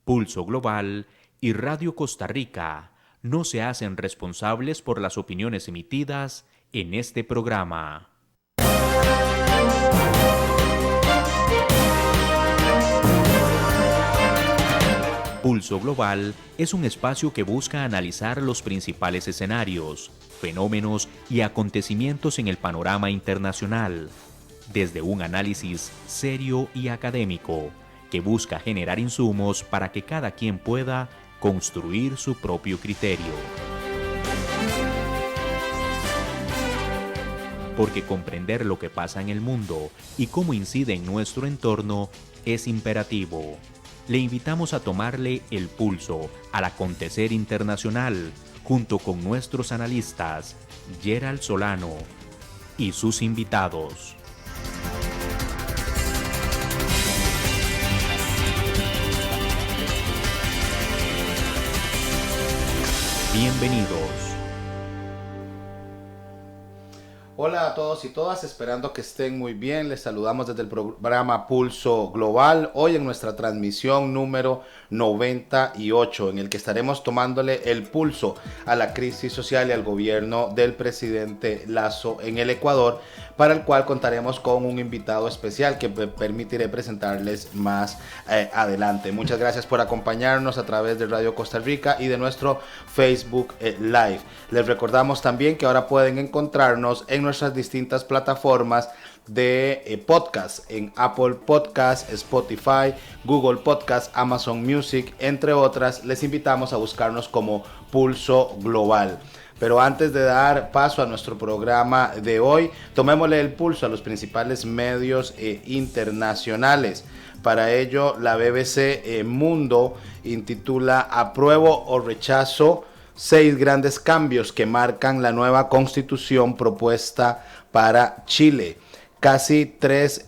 Pulso Global y Radio Costa Rica no se hacen responsables por las opiniones emitidas en este programa. Pulso Global es un espacio que busca analizar los principales escenarios, fenómenos y acontecimientos en el panorama internacional, desde un análisis serio y académico que busca generar insumos para que cada quien pueda construir su propio criterio. Porque comprender lo que pasa en el mundo y cómo incide en nuestro entorno es imperativo. Le invitamos a tomarle el pulso al acontecer internacional junto con nuestros analistas Gerald Solano y sus invitados. Bienvenidos. Hola a todos y todas, esperando que estén muy bien. Les saludamos desde el programa Pulso Global, hoy en nuestra transmisión número 98, en el que estaremos tomándole el pulso a la crisis social y al gobierno del presidente Lasso en el Ecuador, para el cual contaremos con un invitado especial que permitiré presentarles más adelante. Muchas gracias por acompañarnos a través de Radio Costa Rica y de nuestro Facebook Live. Les recordamos también que ahora pueden encontrarnos en nuestras distintas plataformas de podcast, en Apple Podcast, Spotify, Google Podcast, Amazon Music, entre otras. Les invitamos a buscarnos como Pulso Global. Pero antes de dar paso a nuestro programa de hoy, tomémosle el pulso a los principales medios internacionales. Para ello, la BBC Mundo intitula "Apruebo o rechazo 6 grandes cambios que marcan la nueva constitución propuesta para Chile". Casi 3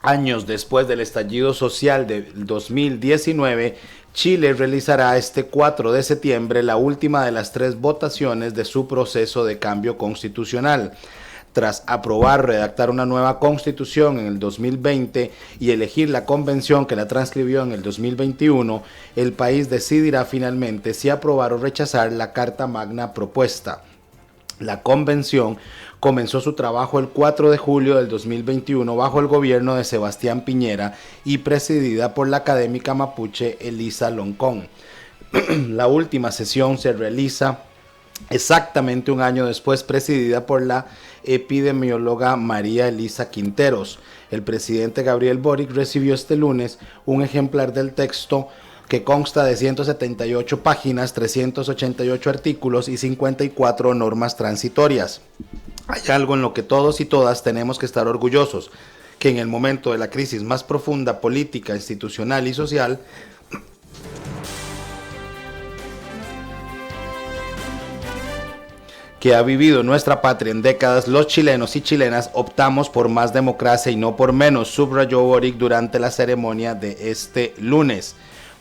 años después del estallido social del 2019, Chile realizará este 4 de septiembre la última de las 3 votaciones de su proceso de cambio constitucional. Tras aprobar redactar una nueva constitución en el 2020 y elegir la convención que la transcribió en el 2021, el país decidirá finalmente si aprobar o rechazar la Carta Magna propuesta. La convención comenzó su trabajo el 4 de julio del 2021 bajo el gobierno de Sebastián Piñera y presidida por la académica mapuche Elisa Loncón. La última sesión se realiza exactamente un año después, presidida por la epidemióloga María Elisa Quinteros. El presidente Gabriel Boric recibió este lunes un ejemplar del texto que consta de 178 páginas, 388 artículos y 54 normas transitorias. Hay algo en lo que todos y todas tenemos que estar orgullosos, que en el momento de la crisis más profunda política, institucional y social, que ha vivido nuestra patria en décadas, los chilenos y chilenas optamos por más democracia y no por menos, subrayó Boric durante la ceremonia de este lunes.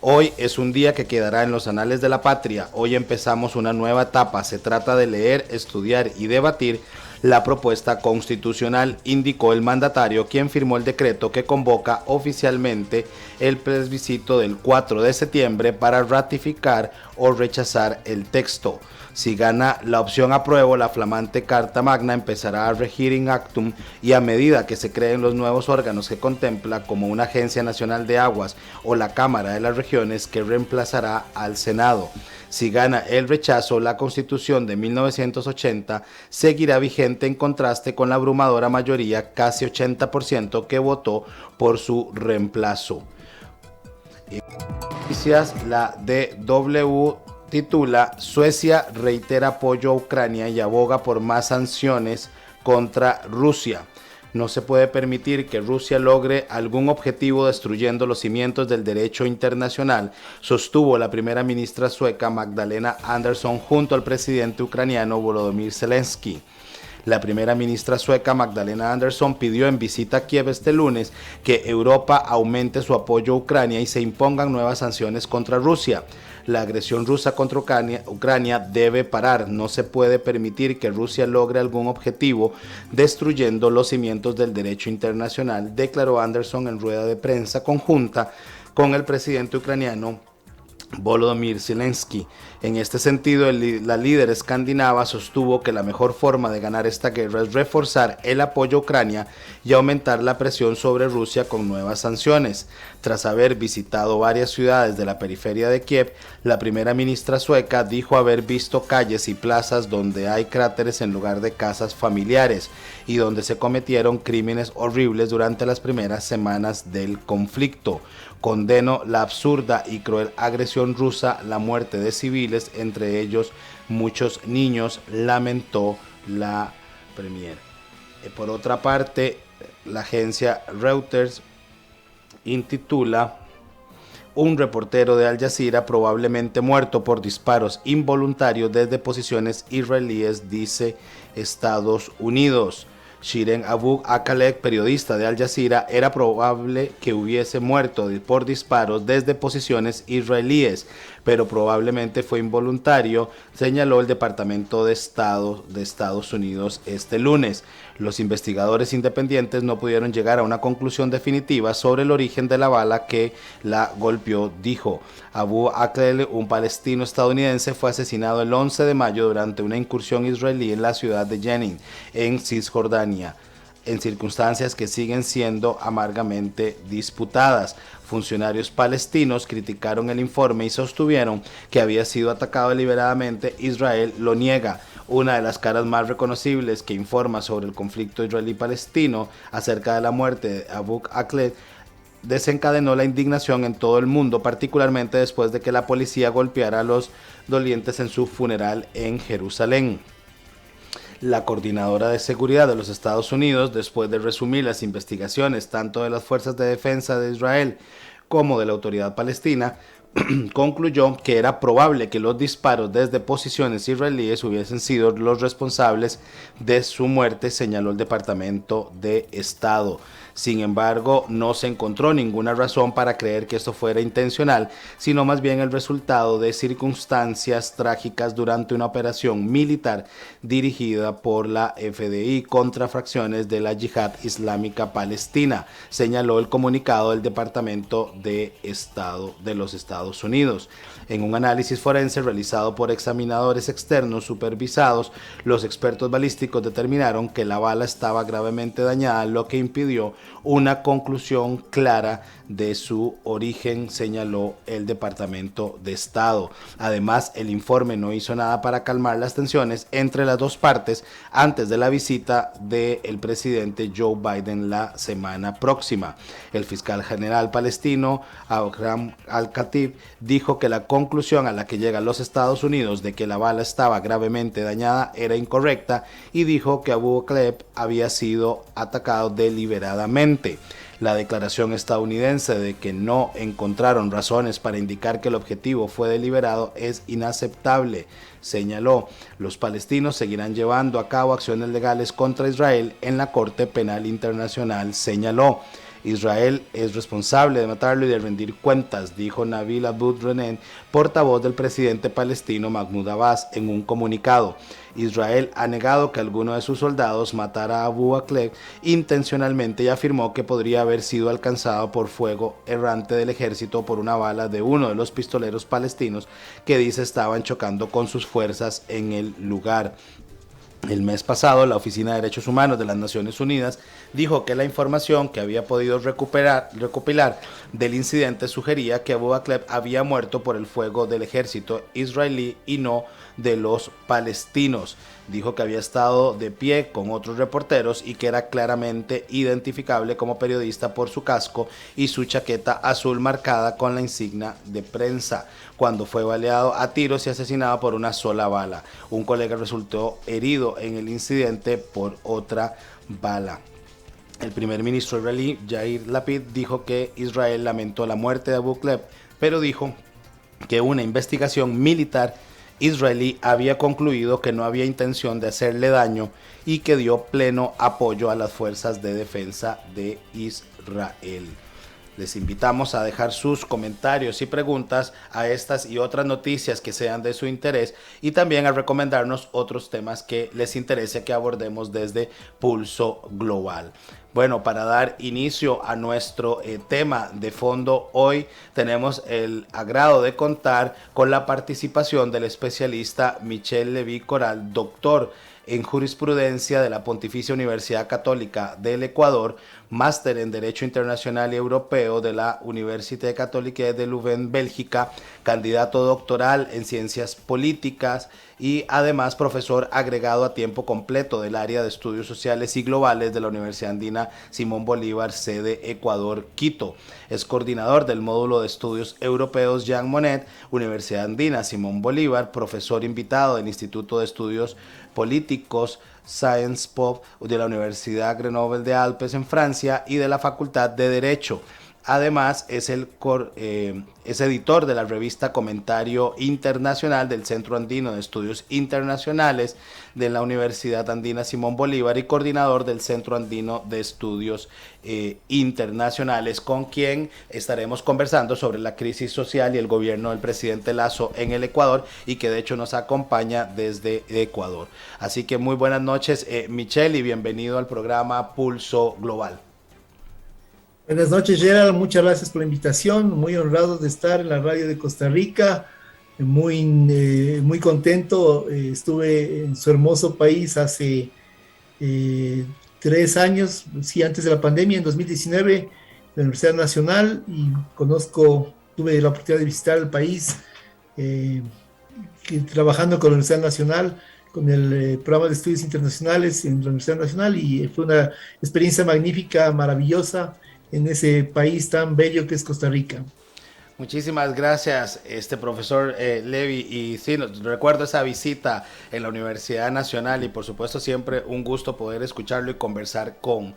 Hoy es un día que quedará en los anales de la patria. Hoy empezamos una nueva etapa. Se trata de leer, estudiar y debatir la propuesta constitucional, indicó el mandatario, quien firmó el decreto que convoca oficialmente el plebiscito del 4 de septiembre para ratificar o rechazar el texto. Si gana la opción apruebo, la flamante Carta Magna empezará a regir in actum y a medida que se creen los nuevos órganos que contempla, como una Agencia Nacional de Aguas o la Cámara de las Regiones, que reemplazará al Senado. Si gana el rechazo, la Constitución de 1980 seguirá vigente en contraste con la abrumadora mayoría, casi 80%, que votó por su reemplazo. Noticias, la DW titula "Suecia reitera apoyo a Ucrania y aboga por más sanciones contra Rusia". No se puede permitir que Rusia logre algún objetivo destruyendo los cimientos del derecho internacional, sostuvo la primera ministra sueca Magdalena Andersson junto al presidente ucraniano Volodymyr Zelensky. La primera ministra sueca Magdalena Andersson pidió en visita a Kiev este lunes que Europa aumente su apoyo a Ucrania y se impongan nuevas sanciones contra Rusia. La agresión rusa contra Ucrania debe parar. No se puede permitir que Rusia logre algún objetivo destruyendo los cimientos del derecho internacional, declaró Andersson en rueda de prensa conjunta con el presidente ucraniano Volodymyr Zelensky. En este sentido, la líder escandinava sostuvo que la mejor forma de ganar esta guerra es reforzar el apoyo a Ucrania y aumentar la presión sobre Rusia con nuevas sanciones. Tras haber visitado varias ciudades de la periferia de Kiev, la primera ministra sueca dijo haber visto calles y plazas donde hay cráteres en lugar de casas familiares y donde se cometieron crímenes horribles durante las primeras semanas del conflicto. Condeno la absurda y cruel agresión rusa, la muerte de civiles, entre ellos muchos niños, lamentó la premier. Por otra parte, la agencia Reuters intitula: un reportero de Al Jazeera probablemente muerto por disparos involuntarios desde posiciones israelíes, dice Estados Unidos. Shirin Abu Akleh, periodista de Al Jazeera, era probable que hubiese muerto por disparos desde posiciones israelíes, pero probablemente fue involuntario, señaló el Departamento de Estado de Estados Unidos este lunes. Los investigadores independientes no pudieron llegar a una conclusión definitiva sobre el origen de la bala que la golpeó, dijo. Abu Akleh, un palestino estadounidense, fue asesinado el 11 de mayo durante una incursión israelí en la ciudad de Jenin, en Cisjordania, en circunstancias que siguen siendo amargamente disputadas. Funcionarios palestinos criticaron el informe y sostuvieron que había sido atacado deliberadamente. Israel lo niega. Una de las caras más reconocibles que informa sobre el conflicto israelí-palestino acerca de la muerte de Abu Akleh desencadenó la indignación en todo el mundo, particularmente después de que la policía golpeara a los dolientes en su funeral en Jerusalén. La coordinadora de seguridad de los Estados Unidos, después de resumir las investigaciones tanto de las fuerzas de defensa de Israel como de la autoridad palestina, concluyó que era probable que los disparos desde posiciones israelíes hubiesen sido los responsables de su muerte, señaló el Departamento de Estado. Sin embargo, no se encontró ninguna razón para creer que esto fuera intencional, sino más bien el resultado de circunstancias trágicas durante una operación militar dirigida por la FDI contra fracciones de la Yihad Islámica Palestina, señaló el comunicado del Departamento de Estado de los Estados Unidos. En un análisis forense realizado por examinadores externos supervisados, los expertos balísticos determinaron que la bala estaba gravemente dañada, lo que impidió una conclusión clara de su origen, señaló el Departamento de Estado. Además, el informe no hizo nada para calmar las tensiones entre las dos partes antes de la visita del presidente Joe Biden la semana próxima. El fiscal general palestino Abraham Al-Khatib dijo que la conclusión a la que llegan los Estados Unidos de que la bala estaba gravemente dañada era incorrecta y dijo que Abu Akleh había sido atacado deliberadamente. La declaración estadounidense de que no encontraron razones para indicar que el objetivo fue deliberado es inaceptable, señaló. Los palestinos seguirán llevando a cabo acciones legales contra Israel en la Corte Penal Internacional, señaló. Israel es responsable de matarlo y de rendir cuentas, dijo Nabil Abu Renen, portavoz del presidente palestino Mahmoud Abbas, en un comunicado. Israel ha negado que alguno de sus soldados matara a Abu Akleh intencionalmente y afirmó que podría haber sido alcanzado por fuego errante del ejército por una bala de uno de los pistoleros palestinos que dice estaban chocando con sus fuerzas en el lugar. El mes pasado, la Oficina de Derechos Humanos de las Naciones Unidas dijo que la información que había podido recopilar del incidente sugería que Abu Akleh había muerto por el fuego del ejército israelí y no de los palestinos. Dijo que había estado de pie con otros reporteros y que era claramente identificable como periodista por su casco y su chaqueta azul marcada con la insignia de prensa, cuando fue baleado a tiros y asesinado por una sola bala. Un colega resultó herido en el incidente por otra bala. El primer ministro israelí, Yair Lapid, dijo que Israel lamentó la muerte de Abu Akleh, pero dijo que una investigación militar israelí había concluido que no había intención de hacerle daño y que dio pleno apoyo a las fuerzas de defensa de Israel. Les invitamos a dejar sus comentarios y preguntas a estas y otras noticias que sean de su interés y también a recomendarnos otros temas que les interese que abordemos desde Pulso Global. Bueno, para dar inicio a nuestro tema de fondo, hoy tenemos el agrado de contar con la participación del especialista Michel Levy Coral, doctor en jurisprudencia de la Pontificia Universidad Católica del Ecuador, máster en Derecho Internacional y Europeo de la Université Catholique de Leuven, Bélgica, candidato doctoral en Ciencias Políticas y además profesor agregado a tiempo completo del área de Estudios Sociales y Globales de la Universidad Andina Simón Bolívar, sede Ecuador, Quito. Es coordinador del módulo de Estudios Europeos Jean Monnet, Universidad Andina Simón Bolívar, profesor invitado del Instituto de Estudios Políticos Sciences Po de la Universidad Grenoble de Alpes en Francia y de la Facultad de Derecho. Además, es editor de la revista Comentario Internacional del Centro Andino de Estudios Internacionales de la Universidad Andina Simón Bolívar y coordinador del Centro Andino de Estudios Internacionales, con quien estaremos conversando sobre la crisis social y el gobierno del presidente Lasso en el Ecuador y que de hecho nos acompaña desde Ecuador. Así que muy buenas noches, Michel, y bienvenido al programa Pulso Global. Buenas noches, Gerald. Muchas gracias por la invitación. Muy honrado de estar en la radio de Costa Rica. Muy contento. Estuve en su hermoso país hace 3 años, sí, antes de la pandemia, en 2019, en la Universidad Nacional, y tuve la oportunidad de visitar el país trabajando con la Universidad Nacional, con el programa de estudios internacionales en la Universidad Nacional, y fue una experiencia magnífica, maravillosa, en ese país tan bello que es Costa Rica. Muchísimas gracias, profesor Levy. Y sí, recuerdo esa visita en la Universidad Nacional y por supuesto siempre un gusto poder escucharlo y conversar con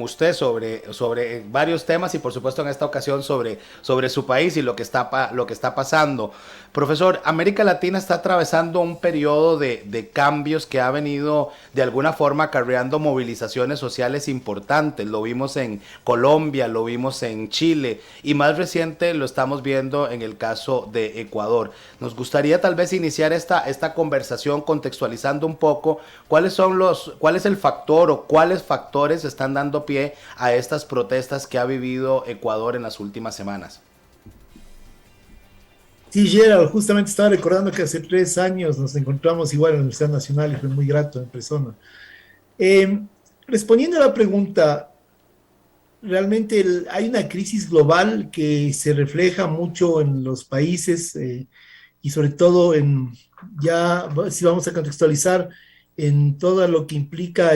usted sobre varios temas y por supuesto en esta ocasión sobre su país y lo que está pasando. Profesor, América Latina está atravesando un periodo de cambios que ha venido de alguna forma acarreando movilizaciones sociales importantes. Lo vimos en Colombia, lo vimos en Chile y más reciente lo estamos viendo en el caso de Ecuador. Nos gustaría tal vez iniciar esta conversación contextualizando un poco cuál es el factor o cuáles factores están dando pie a estas protestas que ha vivido Ecuador en las últimas semanas. Sí, Gerald, justamente estaba recordando que hace 3 años nos encontramos igual en la Universidad Nacional y fue muy grato en persona. Respondiendo a la pregunta, realmente hay una crisis global que se refleja mucho en los países y sobre todo si vamos a contextualizar, en todo lo que implica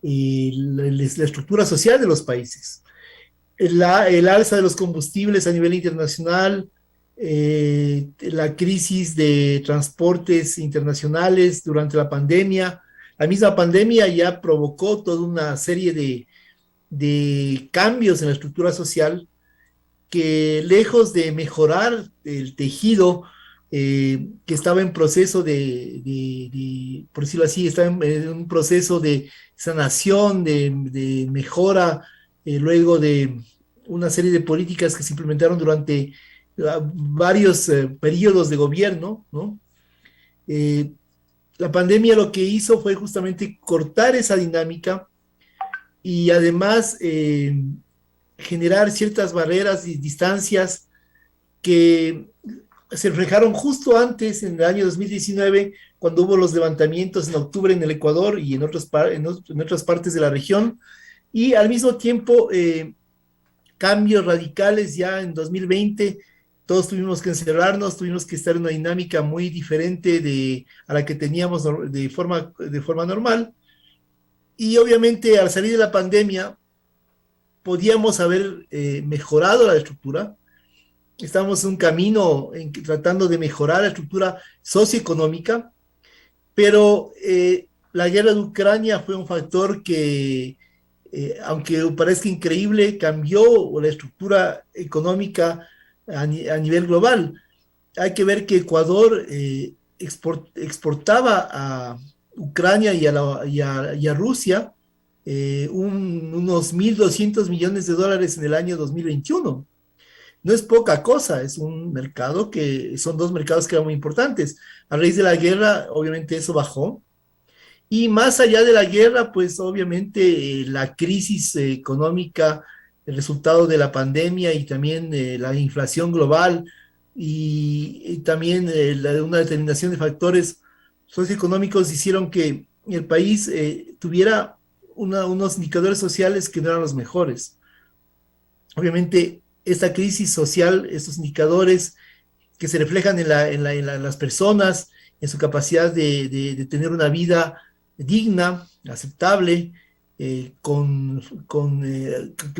la estructura social de los países. El alza de los combustibles a nivel internacional, la crisis de transportes internacionales durante la pandemia. La misma pandemia ya provocó toda una serie de cambios en la estructura social que, lejos de mejorar el tejido que estaba en proceso por decirlo así, estaba en un proceso de sanación, de mejora, luego de una serie de políticas que se implementaron durante varios periodos de gobierno, ¿no? La pandemia lo que hizo fue justamente cortar esa dinámica y además generar ciertas barreras y distancias que se reflejaron justo antes, en el año 2019, cuando hubo los levantamientos en octubre en el Ecuador y en otras partes de la región, y al mismo tiempo cambios radicales ya en 2020. Todos tuvimos que encerrarnos, tuvimos que estar en una dinámica muy diferente a la que teníamos de forma normal. Y obviamente al salir de la pandemia podíamos haber mejorado la estructura. Estamos en un camino tratando de mejorar la estructura socioeconómica, pero la guerra de Ucrania fue un factor que, aunque parezca increíble, cambió la estructura económica a nivel global. Hay que ver que Ecuador exportaba a Ucrania y a Rusia unos 1.200 millones de dólares en el año 2021. No es poca cosa, es un mercado que son dos mercados que eran muy importantes. A raíz de la guerra, obviamente eso bajó. Y más allá de la guerra, pues obviamente la crisis económica, el resultado de la pandemia y también la inflación global y también una determinación de factores socioeconómicos hicieron que el país tuviera unos indicadores sociales que no eran los mejores. Obviamente, esta crisis social, estos indicadores que se reflejan en las personas, en su capacidad de tener una vida digna, aceptable, que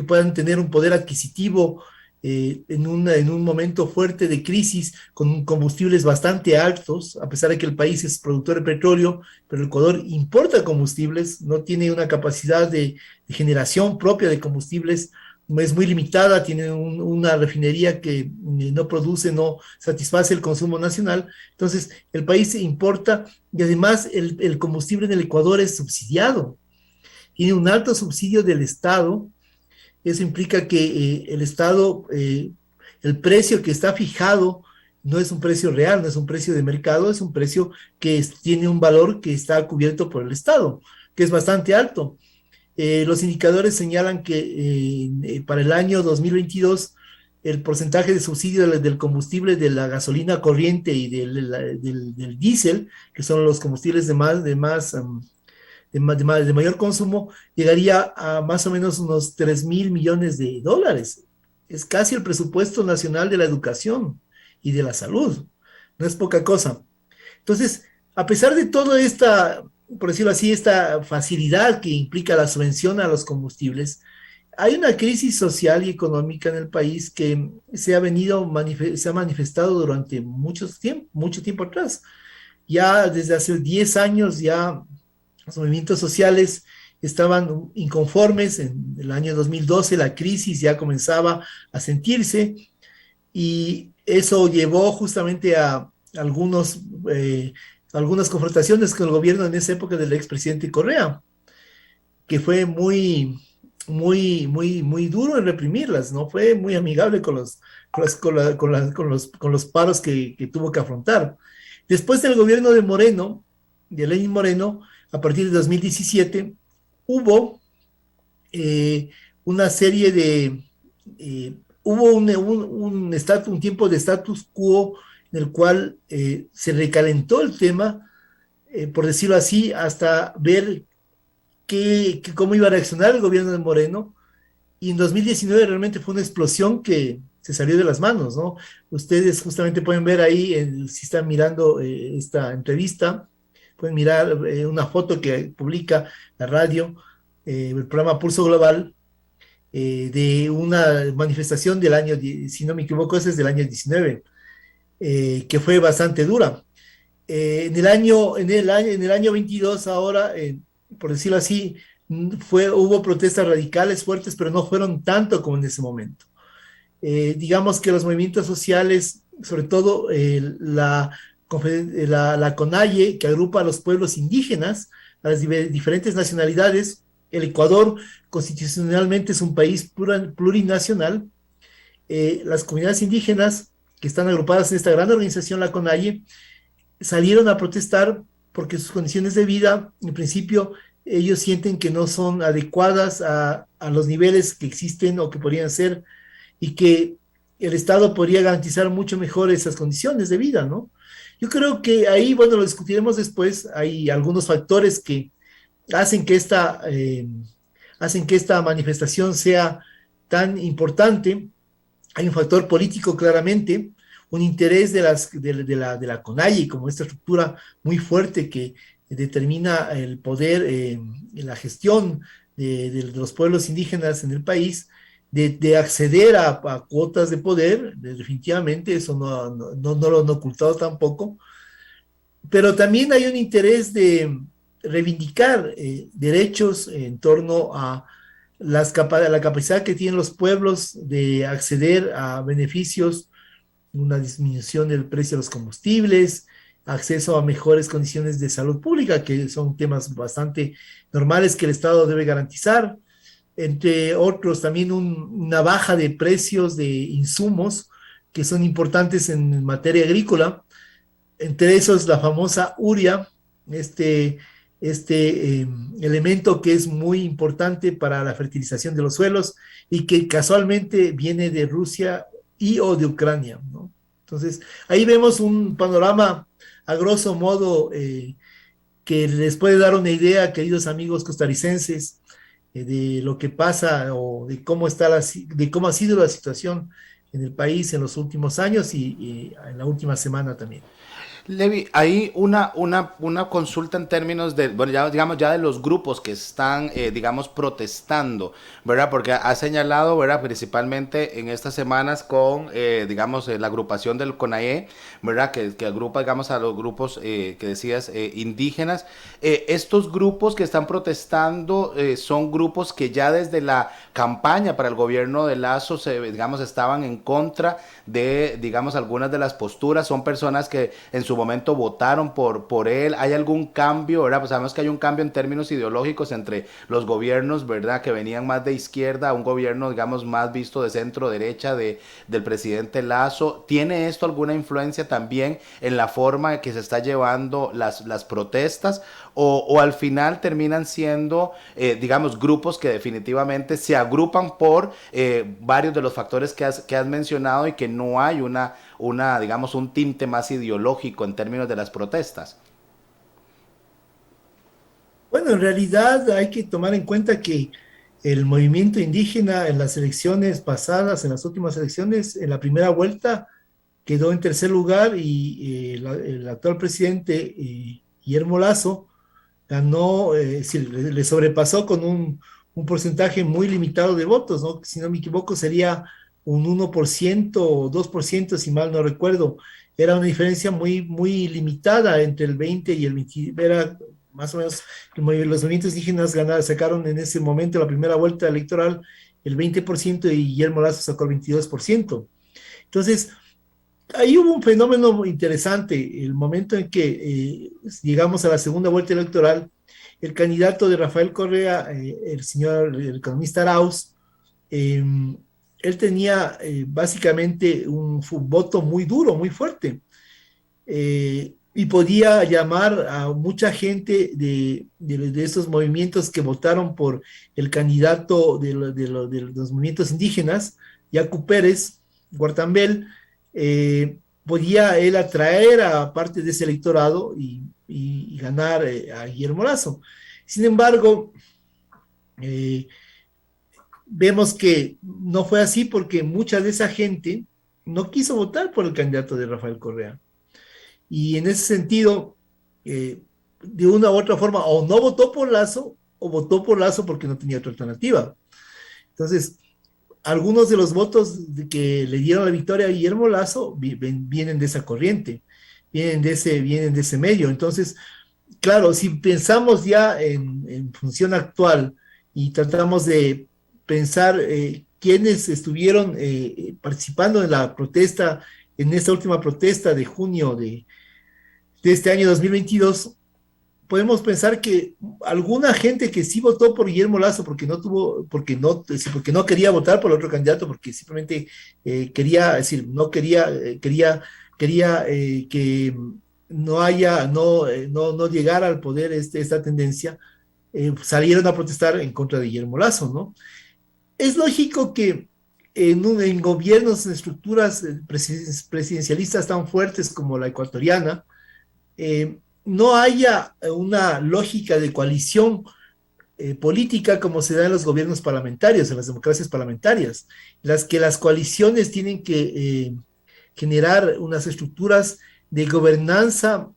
puedan tener un poder adquisitivo en un momento fuerte de crisis, con combustibles bastante altos, a pesar de que el país es productor de petróleo, pero el Ecuador importa combustibles, no tiene una capacidad de generación propia de combustibles, es muy limitada, tiene una refinería que no produce, no satisface el consumo nacional, entonces el país importa y además el combustible en el Ecuador es subsidiado, tiene un alto subsidio del Estado, eso implica que el Estado, el precio que está fijado no es un precio real, no es un precio de mercado, es un precio que tiene un valor que está cubierto por el Estado, que es bastante alto. Los indicadores señalan que para el año 2022 el porcentaje de subsidio del combustible de la gasolina corriente y del diésel, que son los combustibles de mayor consumo, llegaría a más o menos unos 3.000 millones de dólares. Es casi el presupuesto nacional de la educación y de la salud. No es poca cosa. Entonces, a pesar de toda esta, por decirlo así, esta facilidad que implica la subvención a los combustibles, hay una crisis social y económica en el país que se ha manifestado durante mucho tiempo atrás. Ya desde hace 10 años, ya los movimientos sociales estaban inconformes. En el año 2012 la crisis ya comenzaba a sentirse y eso llevó justamente a algunos, algunas confrontaciones con el gobierno en esa época del expresidente Correa, que fue muy duro en reprimirlas, no fue muy amigable con los paros que tuvo que afrontar. Después del gobierno de Moreno, de Lenín Moreno, a partir de 2017, hubo una serie de, hubo un tiempo de status quo en el cual se recalentó el tema, por decirlo así, hasta ver cómo iba a reaccionar el gobierno de Moreno. Y en 2019 realmente fue una explosión que se salió de las manos, ¿no? Ustedes justamente pueden ver ahí, si están mirando esta entrevista, pueden mirar una foto que publica la radio, el programa Pulso Global, de una manifestación del año, si no me equivoco, ese es del año 19, que fue bastante dura. En el año 22 ahora, por decirlo así, hubo protestas radicales fuertes, pero no fueron tanto como en ese momento. Digamos que los movimientos sociales, sobre todo la CONAIE, que agrupa a los pueblos indígenas, a las diferentes nacionalidades. El Ecuador constitucionalmente es un país plurinacional. Las comunidades indígenas que están agrupadas en esta gran organización, la CONAIE, salieron a protestar porque sus condiciones de vida, en principio, ellos sienten que no son adecuadas a los niveles que existen o que podrían ser, y que el Estado podría garantizar mucho mejor esas condiciones de vida, ¿no? Yo creo que ahí, bueno, lo discutiremos después, hay algunos factores que hacen que hacen que esta manifestación sea tan importante. Hay un factor político claramente, un interés de la CONAIE como esta estructura muy fuerte que determina el poder, la gestión de los pueblos indígenas en el país, de acceder a cuotas de poder, definitivamente, eso no lo han ocultado tampoco, pero también hay un interés de reivindicar derechos en torno a la capacidad que tienen los pueblos de acceder a beneficios, una disminución del precio de los combustibles, acceso a mejores condiciones de salud pública, que son temas bastante normales que el Estado debe garantizar. Entre otros, también una baja de precios de insumos que son importantes en materia agrícola, entre esos la famosa urea, este, este elemento que es muy importante para la fertilización de los suelos y que casualmente viene de Rusia y o de Ucrania, ¿no? Entonces, ahí vemos un panorama a grosso modo que les puede dar una idea, queridos amigos costarricenses, de lo que pasa o de cómo está de cómo ha sido la situación en el país en los últimos años y en la última semana también. Levi, hay una consulta en términos de, bueno, ya digamos ya de los grupos que están, digamos, protestando, ¿verdad? Porque ha señalado, ¿verdad? Principalmente en estas semanas con, digamos, la agrupación del CONAIE, ¿verdad? Que agrupa, digamos, a los grupos que decías indígenas. Estos grupos que están protestando son grupos que ya desde la campaña para el gobierno de Lazo, digamos, estaban en contra de, digamos, algunas de las posturas. Son personas que en su momento votaron por él. ¿Hay algún cambio, verdad? Pues sabemos que hay un cambio en términos ideológicos entre los gobiernos, ¿verdad? Que venían más de izquierda a un gobierno, digamos, más visto de centro-derecha del presidente Lazo. ¿Tiene esto alguna influencia también en la forma en que se está llevando las protestas? O al final terminan siendo, digamos, grupos que definitivamente se agrupan por varios de los factores que has mencionado y que no hay digamos, un tinte más ideológico en términos de las protestas? Bueno, en realidad hay que tomar en cuenta que el movimiento indígena en las elecciones pasadas, en las últimas elecciones, en la primera vuelta, quedó en tercer lugar y el actual presidente Guillermo Lazo ganó, sí, le sobrepasó con un porcentaje muy limitado de votos, ¿no? Si no me equivoco, sería un 1% o 2%, si mal no recuerdo. Era una diferencia muy, muy limitada entre el 20 y el 20, era más o menos, los movimientos indígenas sacaron en ese momento la primera vuelta electoral el 20% y Guillermo Lazo sacó el 22%. Entonces, ahí hubo un fenómeno interesante, el momento en que llegamos a la segunda vuelta electoral, el candidato de Rafael Correa, el señor el economista Arauz, eh, él tenía básicamente un voto muy duro, muy fuerte, y podía llamar a mucha gente de estos movimientos que votaron por el candidato de los movimientos indígenas, Yacu Pérez, Guartambel, podía él atraer a parte de ese electorado y ganar a Guillermo Lazo. Sin embargo, eh, vemos que no fue así porque mucha de esa gente no quiso votar por el candidato de Rafael Correa. Y en ese sentido, de una u otra forma, o no votó por Lazo, o votó por Lazo porque no tenía otra alternativa. Entonces, algunos de los votos que le dieron la victoria a Guillermo Lazo vienen de esa corriente, vienen de ese medio. Entonces, claro, si pensamos ya en función actual y tratamos de pensar quiénes estuvieron participando en la protesta, en esta última protesta de junio de este año 2022, podemos pensar que alguna gente que sí votó por Guillermo Lazo porque no quería votar por el otro candidato, porque simplemente quería, es decir, no quería, quería que no haya, no llegara al poder esta tendencia, salieron a protestar en contra de Guillermo Lazo, ¿no? Es lógico que en gobiernos, en estructuras presidencialistas tan fuertes como la ecuatoriana, no haya una lógica de coalición política como se da en los gobiernos parlamentarios, en las democracias parlamentarias, las que las coaliciones tienen que generar unas estructuras de gobernanza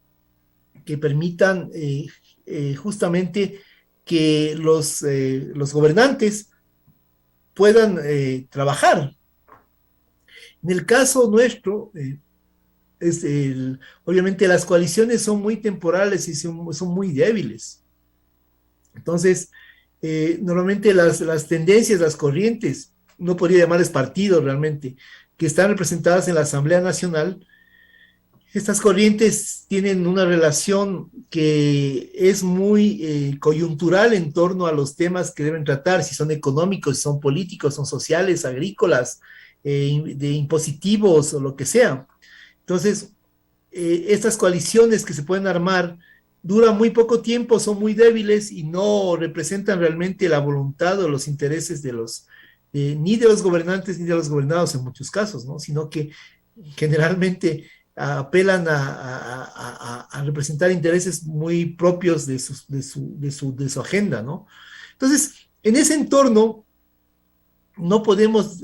que permitan justamente que los gobernantes puedan trabajar. En el caso nuestro, obviamente las coaliciones son muy temporales y son muy débiles. Entonces, normalmente las tendencias, las corrientes, no podría llamarles partidos realmente, que están representadas en la Asamblea Nacional, Estas corrientes tienen una relación que es muy coyuntural en torno a los temas que deben tratar, si son económicos, si son políticos, son sociales, agrícolas, de impositivos o lo que sea. Entonces, estas coaliciones que se pueden armar duran muy poco tiempo, son muy débiles y no representan realmente la voluntad o los intereses de los, ni de los gobernantes ni de los gobernados en muchos casos, ¿no? Sino que generalmente apelan a representar intereses muy propios de su agenda, ¿no? Entonces, en ese entorno, no podemos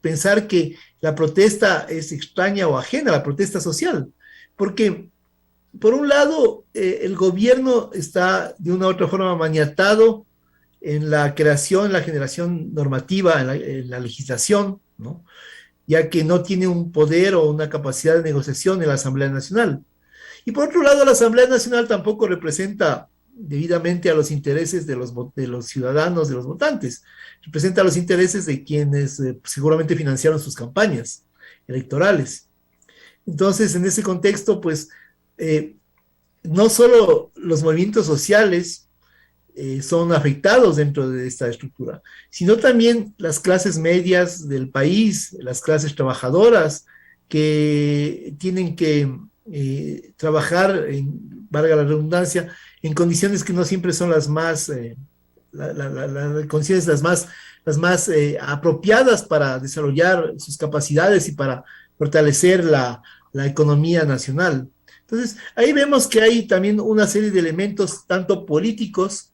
pensar que la protesta es extraña o ajena a la protesta social, porque por un lado, el gobierno está de una u otra forma maniatado en la creación, la generación normativa, en la legislación, ¿no? Ya que no tiene un poder o una capacidad de negociación en la Asamblea Nacional. Y por otro lado, la Asamblea Nacional tampoco representa debidamente a los intereses de los ciudadanos, de los votantes. Representa los intereses de quienes seguramente financiaron sus campañas electorales. Entonces, en ese contexto, pues, eh, no solo los movimientos sociales son afectados dentro de esta estructura, sino también las clases medias del país, las clases trabajadoras que tienen que trabajar, valga la redundancia, en condiciones que no siempre son las más, condiciones las más apropiadas para desarrollar sus capacidades y para fortalecer la economía nacional. Entonces, ahí vemos que hay también una serie de elementos, tanto políticos,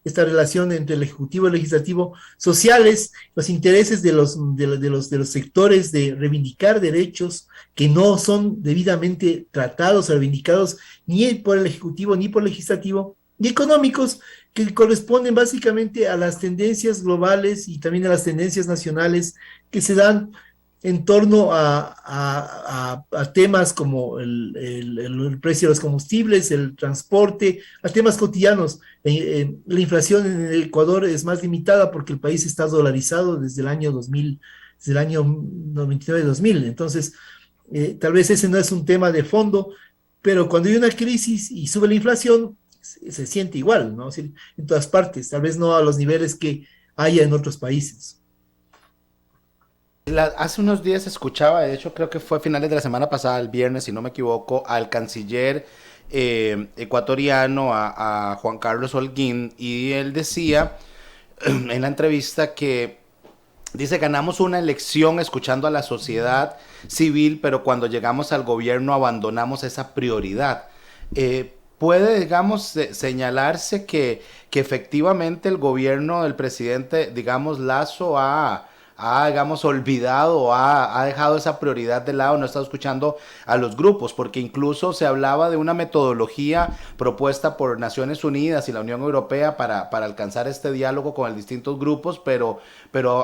esta relación entre el Ejecutivo y el Legislativo, sociales, los intereses de los sectores de reivindicar derechos que no son debidamente tratados o reivindicados ni por el Ejecutivo ni por el Legislativo, y económicos que corresponden básicamente a las tendencias globales y también a las tendencias nacionales que se dan en torno a temas como el precio de los combustibles, el transporte, a temas cotidianos. La inflación en el Ecuador es más limitada porque el país está dolarizado desde el año 2000, desde el año 99-2000. Entonces, tal vez ese no es un tema de fondo, pero cuando hay una crisis y sube la inflación, se siente igual, ¿no? Es decir, en todas partes, tal vez no a los niveles que haya en otros países. Hace unos días escuchaba, de hecho creo que fue a finales de la semana pasada, el viernes, si no me equivoco, al canciller ecuatoriano, a Juan Carlos Holguín, y él decía en la entrevista que dice, ganamos una elección escuchando a la sociedad civil, pero cuando llegamos al gobierno abandonamos esa prioridad. Puede, digamos, señalarse que efectivamente el gobierno del presidente, digamos, Lazo digamos, olvidado, ha dejado esa prioridad de lado, no está escuchando a los grupos, porque incluso se hablaba de una metodología propuesta por Naciones Unidas y la Unión Europea para alcanzar este diálogo con los distintos grupos, pero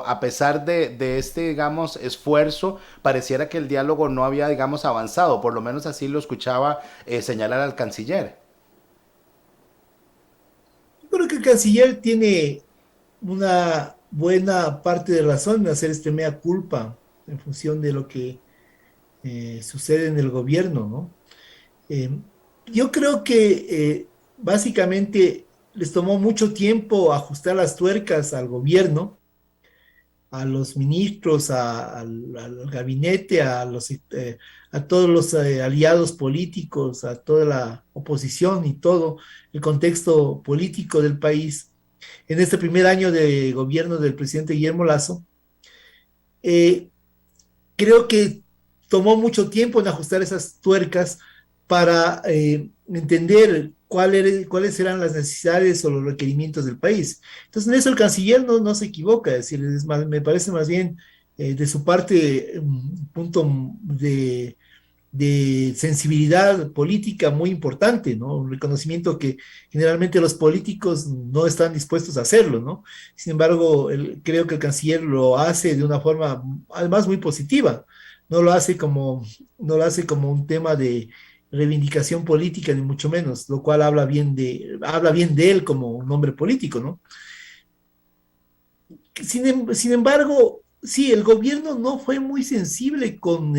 a pesar de este, digamos, esfuerzo, pareciera que el diálogo no había, digamos, avanzado, por lo menos así lo escuchaba señalar al canciller. Yo creo que el canciller tiene una buena parte de razón en hacer este mea culpa en función de lo que sucede en el gobierno, ¿no? Eh, yo creo que básicamente les tomó mucho tiempo ajustar las tuercas al gobierno, a los ministros, al gabinete, a todos los aliados políticos, a toda la oposición y todo el contexto político del país en este primer año de gobierno del presidente Guillermo Lazo. eh, Creo que tomó mucho tiempo en ajustar esas tuercas para entender cuáles eran las necesidades o los requerimientos del país. Entonces, en eso el canciller no se equivoca, es decir, me parece más bien de su parte un punto de sensibilidad política muy importante, ¿no? Un reconocimiento que generalmente los políticos no están dispuestos a hacerlo, ¿no? Sin embargo, creo que el canciller lo hace de una forma, además, muy positiva. No lo hace como, no lo hace como un tema de reivindicación política, ni mucho menos, lo cual habla bien de él como un hombre político, ¿no? Sin embargo, sí, el gobierno no fue muy sensible con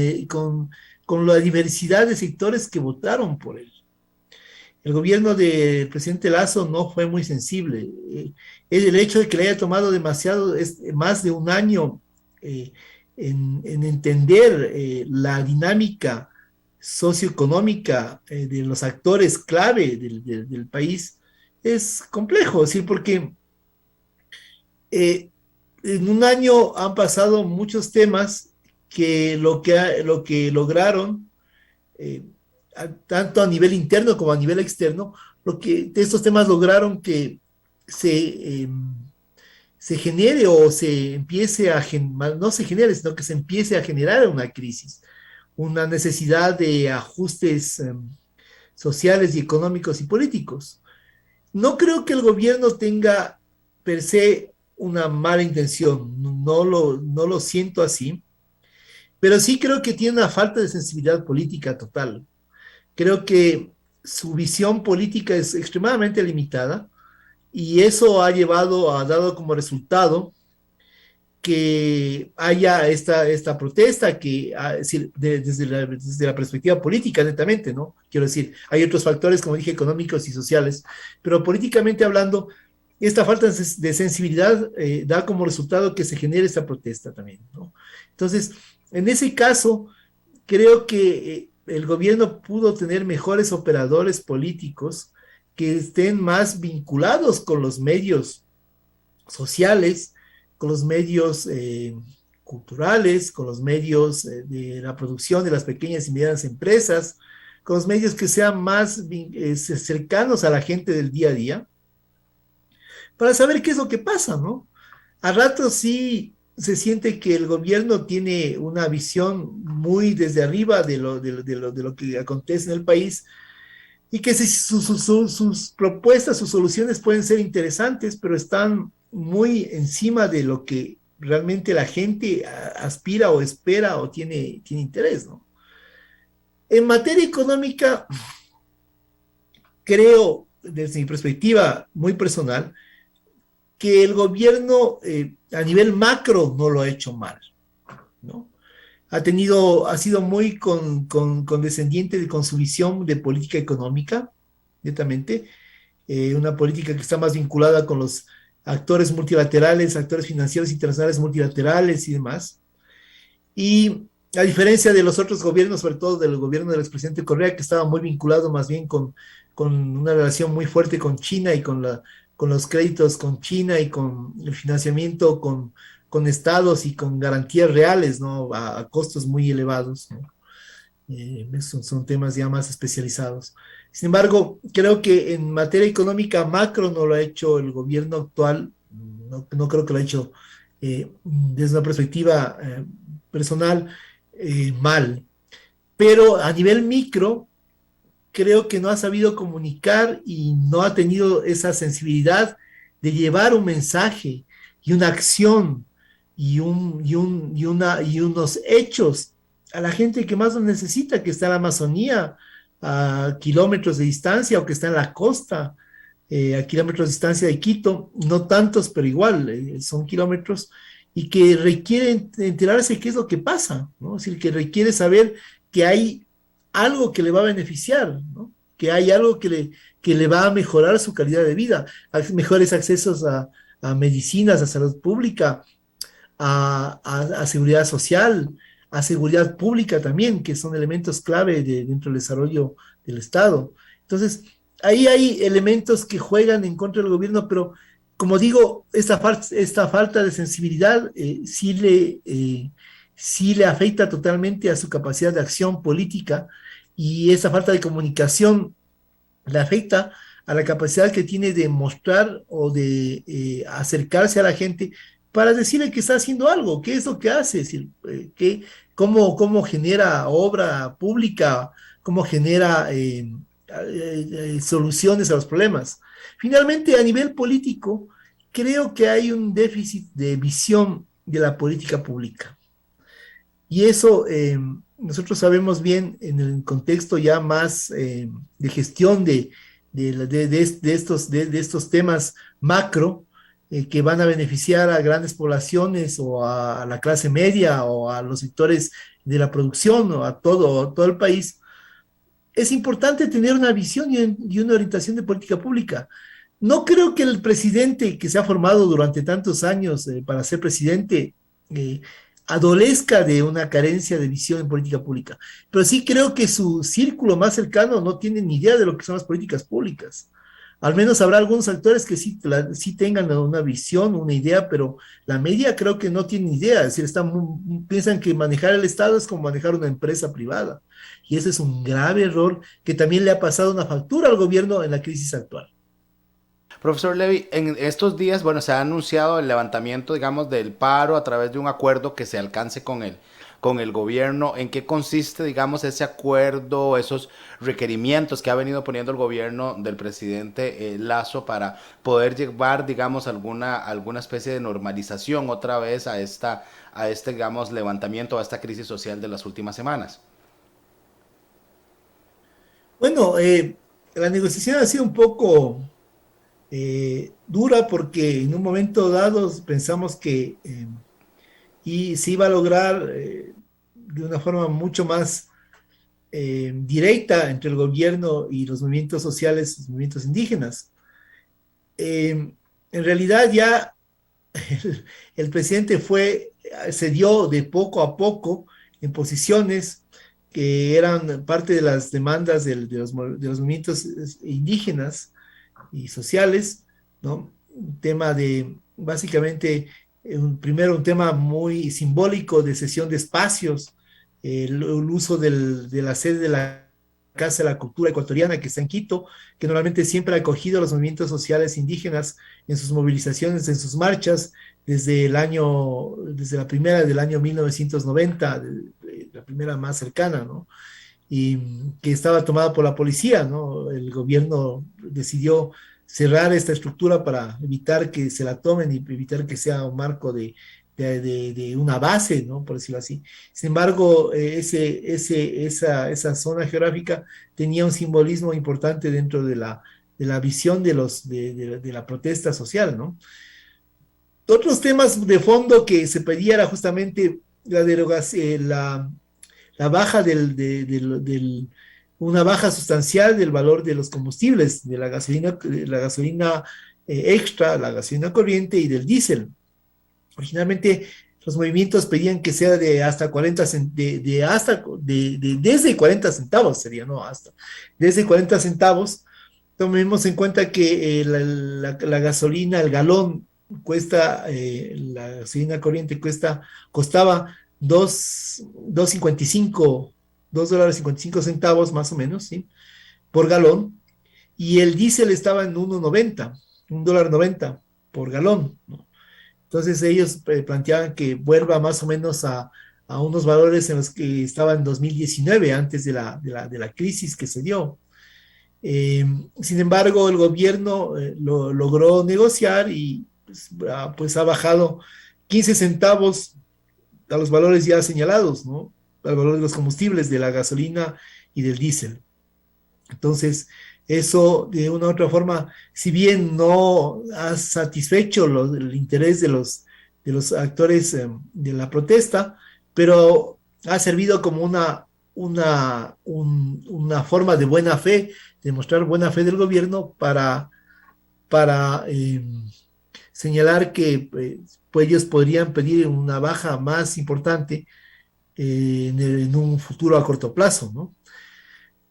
con la diversidad de sectores que votaron por él. El gobierno del presidente Lasso no fue muy sensible. El hecho de que le haya tomado más de un año en entender la dinámica socioeconómica de los actores clave del país es complejo, es decir, porque en un año han pasado muchos temas que lo que lograron eh, tanto a nivel interno como a nivel externo, lo que de estos temas lograron que se, eh, se genere o se empiece no se genere, sino que se empiece a generar una crisis, una necesidad de ajustes sociales y económicos y políticos. No creo que el gobierno tenga per se una mala intención, no lo siento así, pero sí creo que tiene una falta de sensibilidad política total. Creo que su visión política es extremadamente limitada y eso ha dado como resultado que haya esta protesta que, desde la perspectiva política, netamente, ¿no? Quiero decir, hay otros factores, como dije, económicos y sociales, pero políticamente hablando, esta falta de sensibilidad da como resultado que se genere esta protesta también, ¿no? Entonces, en ese caso, creo que el gobierno pudo tener mejores operadores políticos que estén más vinculados con los medios sociales, con los medios culturales, con los medios de la producción de las pequeñas y medianas empresas, con los medios que sean más cercanos a la gente del día a día, para saber qué es lo que pasa, ¿no? A ratos sí se siente que el gobierno tiene una visión muy desde arriba de lo que acontece en el país y que sus propuestas, sus soluciones pueden ser interesantes, pero están muy encima de lo que realmente la gente aspira o espera o tiene interés, ¿no? En materia económica, creo, desde mi perspectiva muy personal, que el gobierno a nivel macro no lo ha hecho mal, ¿no? Ha sido muy condescendiente con su visión de política económica, netamente, una política que está más vinculada con los actores multilaterales, actores financieros internacionales multilaterales y demás. Y a diferencia de los otros gobiernos, sobre todo del gobierno del expresidente Correa, que estaba muy vinculado más bien con una relación muy fuerte con China y con los créditos con China y con el financiamiento con estados y con garantías reales, ¿no? A costos muy elevados, ¿no? Son temas ya más especializados. Sin embargo, creo que en materia económica macro no lo ha hecho el gobierno actual, no creo que lo ha hecho desde una perspectiva personal mal, pero a nivel micro creo que no ha sabido comunicar y no ha tenido esa sensibilidad de llevar un mensaje y una acción y unos hechos a la gente que más lo necesita, que está en la Amazonía, a kilómetros de distancia o que está en la costa, a kilómetros de distancia de Quito, no tantos, pero igual, son kilómetros, y que requieren enterarse qué es lo que pasa, ¿no? Es decir, que requiere saber que hay algo que le va a beneficiar, ¿no? Que hay algo que le va a mejorar su calidad de vida, mejores accesos a medicinas, a salud pública, a seguridad social, a seguridad pública también, que son elementos clave dentro del desarrollo del Estado. Entonces, ahí hay elementos que juegan en contra del gobierno, pero como digo, esta falta de sensibilidad sí le afecta totalmente a su capacidad de acción política y esa falta de comunicación le afecta a la capacidad que tiene de mostrar o de acercarse a la gente para decirle que está haciendo algo, qué es lo que hace, es decir, cómo genera obra pública, cómo genera soluciones a los problemas. Finalmente, a nivel político, creo que hay un déficit de visión de la política pública. Y eso nosotros sabemos bien en el contexto ya más de gestión de estos temas macro, que van a beneficiar a grandes poblaciones o a la clase media o a los sectores de la producción o a todo el país, es importante tener una visión y una orientación de política pública. No creo que el presidente que se ha formado durante tantos años para ser presidente eh, adolezca de una carencia de visión en política pública, pero sí creo que su círculo más cercano no tiene ni idea de lo que son las políticas públicas. Al menos habrá algunos actores que sí tengan una visión, una idea, pero la media creo que no tienen idea. Es decir, piensan que manejar el Estado es como manejar una empresa privada. Y ese es un grave error que también le ha pasado una factura al gobierno en la crisis actual. Profesor Levy, en estos días, bueno, se ha anunciado el levantamiento, digamos, del paro a través de un acuerdo que se alcance con el gobierno. ¿En qué consiste, digamos, ese acuerdo, esos requerimientos que ha venido poniendo el gobierno del presidente Lazo para poder llevar, digamos, alguna especie de normalización otra vez a este, digamos, levantamiento, a esta crisis social de las últimas semanas? Bueno, la negociación ha sido un poco dura porque en un momento dado pensamos que y se iba a lograr de una forma mucho más directa entre el gobierno y los movimientos sociales, los movimientos indígenas. En realidad ya el presidente cedió de poco a poco en posiciones que eran parte de las demandas de los movimientos indígenas y sociales, ¿no? Un tema básicamente, primero un tema muy simbólico de cesión de espacios, el uso de la sede de la Casa de la Cultura Ecuatoriana que está en Quito, que normalmente siempre ha acogido a los movimientos sociales indígenas en sus movilizaciones, en sus marchas, desde la primera del año 1990, la primera más cercana, ¿no? Y que estaba tomada por la policía, ¿no? El gobierno decidió cerrar esta estructura para evitar que se la tomen y evitar que sea un marco de una base, ¿no? Por decirlo así. Sin embargo, esa zona geográfica tenía un simbolismo importante dentro de la visión de la protesta social, ¿no? Otros temas de fondo que se pedía era justamente la derogación, la baja una baja sustancial del valor de los combustibles, de la gasolina extra, la gasolina corriente y del diésel. Originalmente los movimientos pedían que sea de hasta 40 desde 40 centavos sería, no hasta, desde 40 centavos. Tomemos en cuenta que la gasolina, el galón la gasolina corriente costaba 2.55, $2.55 más o menos, ¿sí? Por galón, y el diésel estaba en 1.90, $1.90 por galón, ¿no? Entonces ellos planteaban que vuelva más o menos a unos valores en los que estaba en 2019, antes de la crisis que se dio. Eh, Sin embargo, el gobierno logró negociar y pues ha bajado 15 centavos a los valores ya señalados, ¿no? Al valor de los combustibles, de la gasolina y del diésel. Entonces, eso de una u otra forma, si bien no ha satisfecho el interés de los actores de la protesta, pero ha servido como una forma de buena fe, de mostrar buena fe del gobierno para señalar que pues ellos podrían pedir una baja más importante en un futuro a corto plazo, ¿no?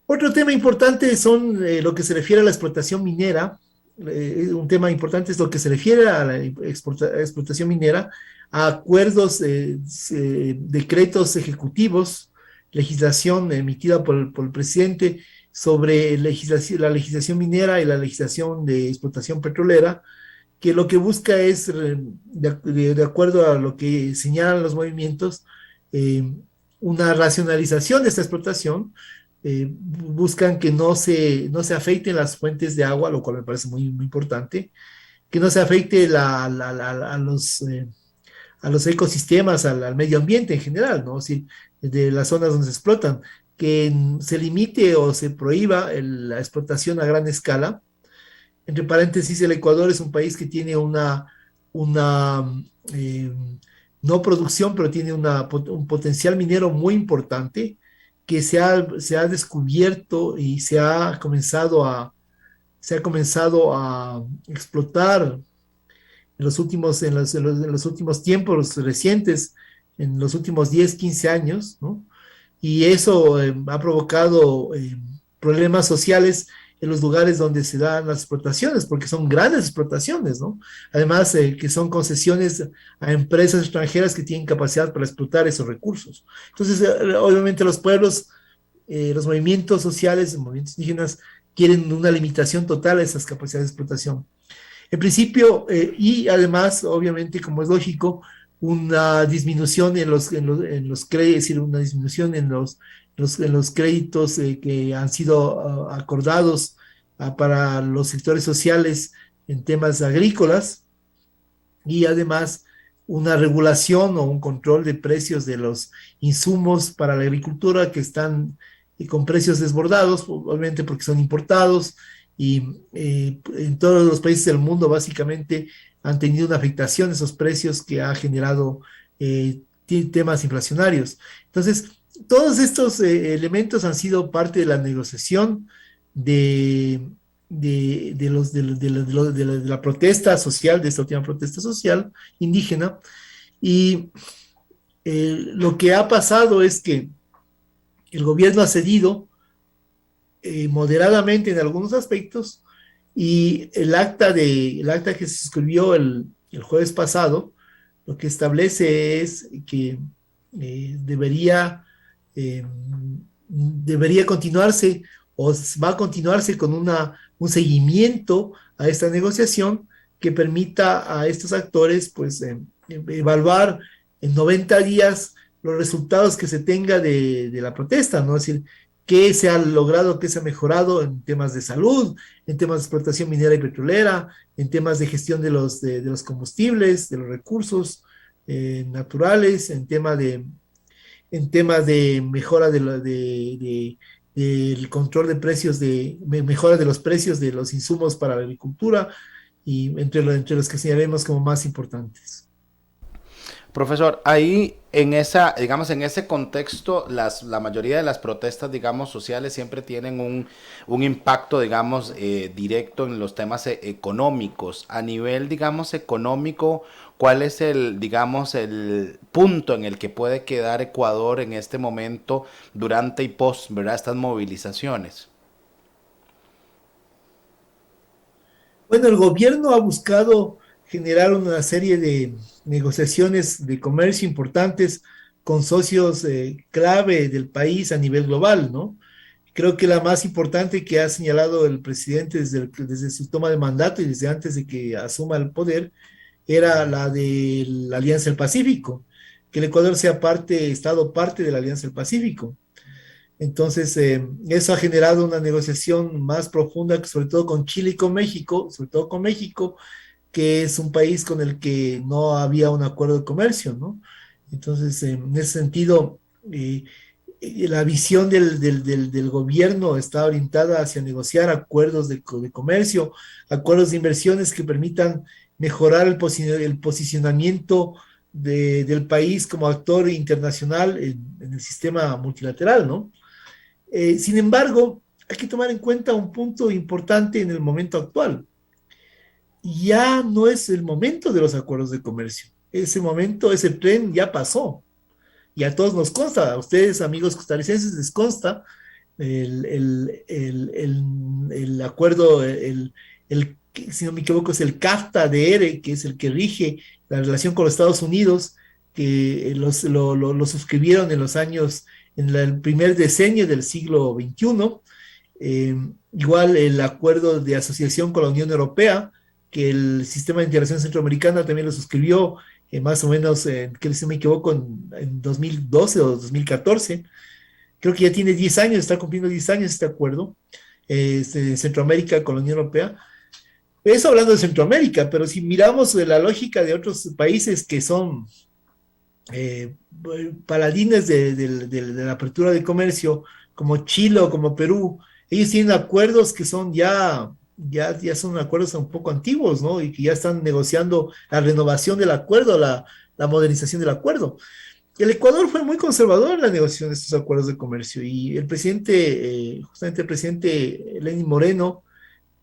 Otro tema importante son lo que se refiere a la explotación minera. Un tema importante es lo que se refiere a la explotación minera, a acuerdos, decretos ejecutivos, legislación emitida por el presidente sobre la legislación minera y la legislación de explotación petrolera, que lo que busca es, de acuerdo a lo que señalan los movimientos, eh, una racionalización de esta explotación. Buscan que no se afecten las fuentes de agua, lo cual me parece muy importante, que no se afecte a los ecosistemas, al medio ambiente en general, ¿no? Si, de las zonas donde se explotan, que se limite o se prohíba la explotación a gran escala. Entre paréntesis, el Ecuador es un país que tiene una eh, no producción, pero tiene un potencial minero muy importante que se ha descubierto y se ha comenzado a explotar en los últimos tiempos recientes, en los últimos 10 15 años, ¿no? Y eso ha provocado problemas sociales en los lugares donde se dan las explotaciones, porque son grandes explotaciones, ¿no? Además, que son concesiones a empresas extranjeras que tienen capacidad para explotar esos recursos. Entonces, obviamente los pueblos, los movimientos sociales, los movimientos indígenas, quieren una limitación total a esas capacidades de explotación. En principio, y además, obviamente, como es lógico, una disminución en los créditos, es decir, una disminución en los créditos que han sido acordados para los sectores sociales en temas agrícolas y además una regulación o un control de precios de los insumos para la agricultura que están con precios desbordados, obviamente porque son importados y en todos los países del mundo básicamente han tenido una afectación esos precios que ha generado temas inflacionarios. Entonces, todos estos elementos han sido parte de la negociación de, de la protesta social, de esta última protesta social indígena, y lo que ha pasado es que el gobierno ha cedido moderadamente en algunos aspectos y el acta que se suscribió el jueves pasado lo que establece es que debería, eh, debería continuarse o va a continuarse con un seguimiento a esta negociación que permita a estos actores pues evaluar en 90 días los resultados que se tenga de la protesta, ¿no? Es decir, qué se ha logrado, qué se ha mejorado en temas de salud, en temas de explotación minera y petrolera, en temas de gestión de los combustibles, de los recursos naturales, en tema de mejora del control de precios, mejora de los precios de los insumos para la agricultura, y entre los que señalemos como más importantes. Profesor, ahí en esa, digamos, en ese contexto, la mayoría de las protestas, digamos, sociales siempre tienen un impacto, digamos, directo en los temas económicos. A nivel, digamos, económico, ¿cuál es el, digamos, el punto en el que puede quedar Ecuador en este momento durante y post, ¿verdad? Estas movilizaciones. Bueno, el gobierno ha buscado generar una serie de negociaciones de comercio importantes con socios clave del país a nivel global, ¿no? Creo que la más importante que ha señalado el presidente desde su toma de mandato y desde antes de que asuma el poder era la de la Alianza del Pacífico, que el Ecuador sea Estado parte de la Alianza del Pacífico. Entonces, eso ha generado una negociación más profunda, sobre todo con Chile y con México, sobre todo con México, que es un país con el que no había un acuerdo de comercio, ¿no? Entonces, en ese sentido, la visión del gobierno está orientada hacia negociar acuerdos de comercio, acuerdos de inversiones que permitan mejorar el posicionamiento del país como actor internacional en el sistema multilateral, ¿no? Sin embargo, hay que tomar en cuenta un punto importante en el momento actual. Ya no es el momento de los acuerdos de comercio. Ese momento, ese tren ya pasó. Y a todos nos consta, a ustedes, amigos costarricenses, les consta el acuerdo, si no me equivoco, es el CAFTA de ERE, que es el que rige la relación con los Estados Unidos, que lo suscribieron en los años, en el primer decenio del siglo XXI. Igual el acuerdo de asociación con la Unión Europea, que el sistema de integración centroamericana también lo suscribió más o menos, que si no me equivoco, en 2012 o 2014. Creo que ya tiene 10 años, está cumpliendo 10 años este acuerdo, Centroamérica con la Unión Europea. Eso hablando de Centroamérica, pero si miramos de la lógica de otros países que son eh, paladines de la apertura de comercio, como Chile o como Perú, ellos tienen acuerdos que son ya ya son acuerdos un poco antiguos, ¿no? Y que ya están negociando la renovación del acuerdo, la modernización del acuerdo. El Ecuador fue muy conservador en la negociación de estos acuerdos de comercio y el presidente, justamente el presidente Lenín Moreno,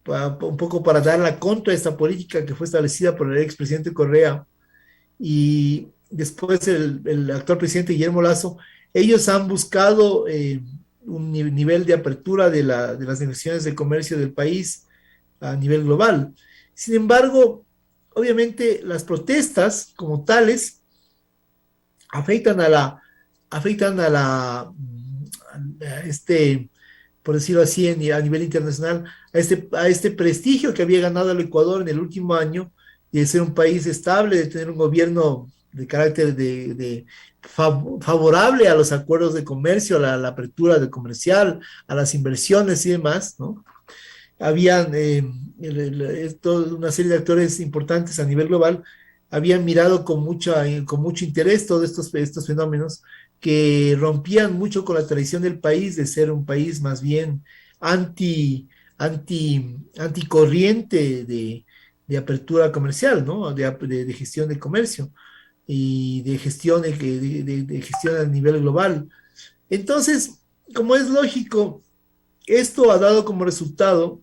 un poco para dar la contra a esta política que fue establecida por el expresidente Correa y después el actual presidente Guillermo Lazo, ellos han buscado un nivel de apertura de las negociaciones de comercio del país a nivel global. Sin embargo, obviamente las protestas como tales afectan a la, afectan a este, por decirlo así, a nivel internacional, a este prestigio que había ganado el Ecuador en el último año de ser un país estable, de tener un gobierno de carácter favorable a los acuerdos de comercio, a la apertura de comercial, a las inversiones y demás, ¿no? Habían toda una serie de actores importantes a nivel global, habían mirado con mucho interés todos estos fenómenos que rompían mucho con la tradición del país de ser un país más bien anticorriente de apertura comercial, ¿no? De gestión de comercio y de gestión, de gestión a nivel global. Entonces, como es lógico, esto ha dado como resultado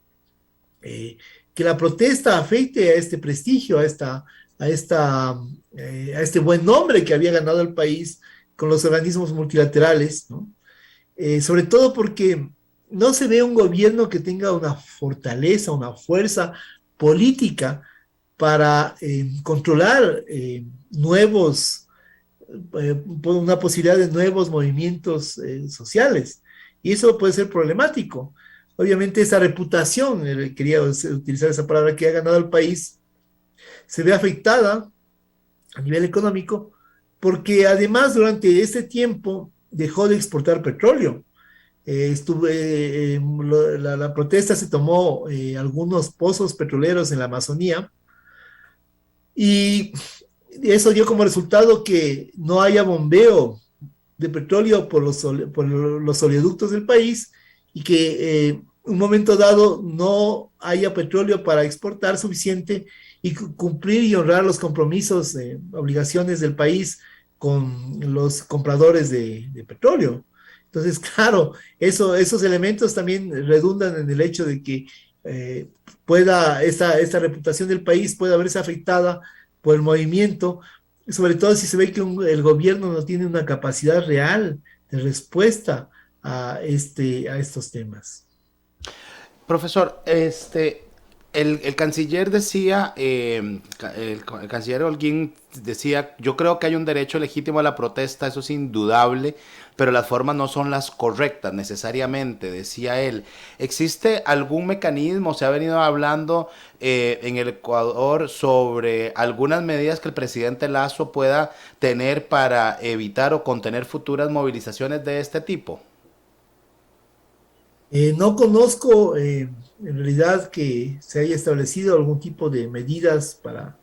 eh, que la protesta afecte a este prestigio, a, esta, a este buen nombre que había ganado el país con los organismos multilaterales, ¿no? Sobre todo porque no se ve un gobierno que tenga una fortaleza, una fuerza política para controlar una posibilidad de nuevos movimientos sociales. Y eso puede ser problemático. Obviamente esa reputación, quería utilizar esa palabra que ha ganado el país, se ve afectada a nivel económico porque además durante este tiempo dejó de exportar petróleo. La protesta se tomó algunos pozos petroleros en la Amazonía y eso dio como resultado que no haya bombeo de petróleo por los oleoductos del país y que un momento dado no haya petróleo para exportar suficiente y cumplir y honrar los compromisos, obligaciones del país con los compradores de petróleo. Entonces, claro, esos elementos también redundan en el hecho de que esta reputación del país pueda verse afectada por el movimiento, sobre todo si se ve que el gobierno no tiene una capacidad real de respuesta a estos temas. Profesor, el canciller decía, el canciller Holguín decía, yo creo que hay un derecho legítimo a la protesta, eso es indudable, pero las formas no son las correctas necesariamente, decía él. ¿Existe algún mecanismo, se ha venido hablando en el Ecuador sobre algunas medidas que el presidente Lazo pueda tener para evitar o contener futuras movilizaciones de este tipo? No conozco en realidad que se haya establecido algún tipo de medidas para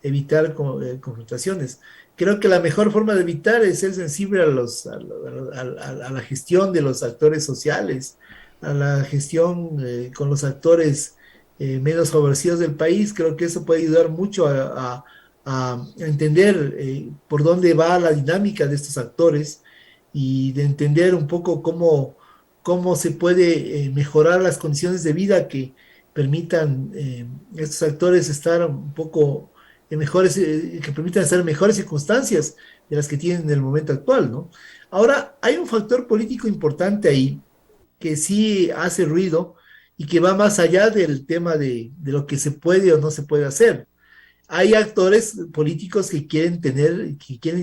evitar confrontaciones. Creo que la mejor forma de evitar es ser sensible a la gestión de los actores sociales, a la gestión con los actores menos favorecidos del país. Creo que eso puede ayudar mucho a entender por dónde va la dinámica de estos actores y de entender un poco cómo se puede mejorar las condiciones de vida que permitan estos actores estar un poco que permitan estar en mejores circunstancias de las que tienen en el momento actual, ¿no? Ahora, hay un factor político importante ahí que sí hace ruido y que va más allá del tema de lo que se puede o no se puede hacer. Hay actores políticos que quieren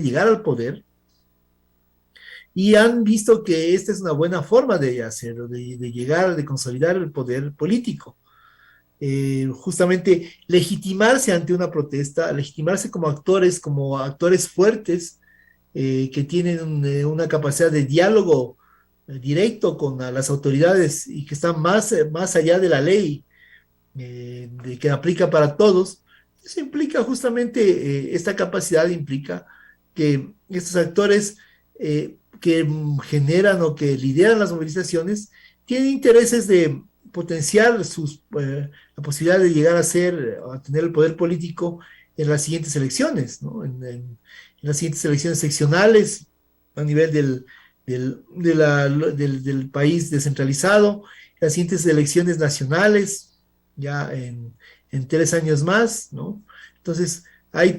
llegar al poder y han visto que esta es una buena forma de hacerlo, de llegar, de consolidar el poder político. Justamente legitimarse ante una protesta, legitimarse como actores fuertes que tienen una capacidad de diálogo directo con las autoridades y que están más allá de la ley de que aplica para todos. Eso implica justamente, esta capacidad implica que estos actores que generan o que lideran las movilizaciones tienen intereses potenciar la posibilidad de llegar a tener el poder político en las siguientes elecciones, ¿no? En las siguientes elecciones seccionales a nivel del país descentralizado, las siguientes elecciones nacionales, ya en 3 años más, ¿no? Entonces, hay